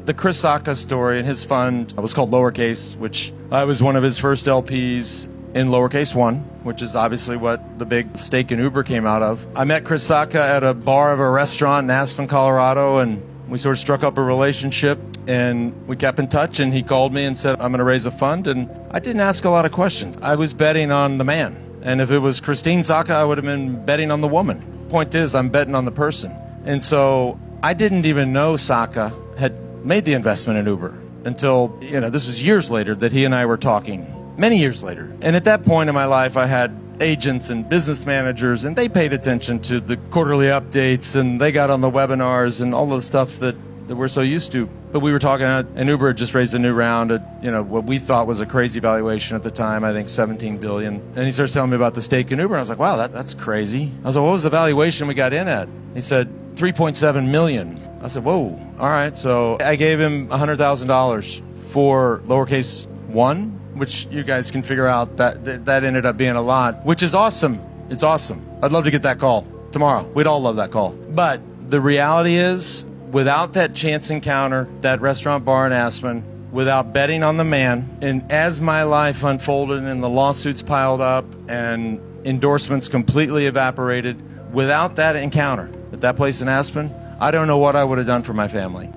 The Chris Sacca story and his fund was called Lowercase, which I was one of his first LPs in Lowercase One, which is obviously what the big stake in Uber came out of. I met Chris Sacca at a bar of a restaurant in Aspen, Colorado, and we sort of struck up a relationship, and we kept in touch, and he called me and said, I'm going to raise a fund, and I didn't ask a lot of questions. I was betting on the man, and if it was Christine Sacca, I would have been betting on the woman. Point is, I'm betting on the person. And so I didn't even know Sacca had made the investment in Uber until, this was years later that he and I were talking, many years later. And at that point in my life, I had agents and business managers, and they paid attention to the quarterly updates, and they got on the webinars and all the stuff that we're so used to. But we were talking, and Uber had just raised a new round at, what we thought was a crazy valuation at the time, I think $17 billion. And he starts telling me about the stake in Uber, and I was like, wow, that's crazy. I was like, what was the valuation we got in at? He said, $3.7 million. I said, whoa, all right. So I gave him $100,000 for Lowercase One, which you guys can figure out that ended up being a lot, which is awesome. It's awesome. I'd love to get that call tomorrow. We'd all love that call. But the reality is, without that chance encounter, that restaurant bar in Aspen, without betting on the man, and as my life unfolded and the lawsuits piled up and endorsements completely evaporated, without that encounter at that place in Aspen, I don't know what I would have done for my family.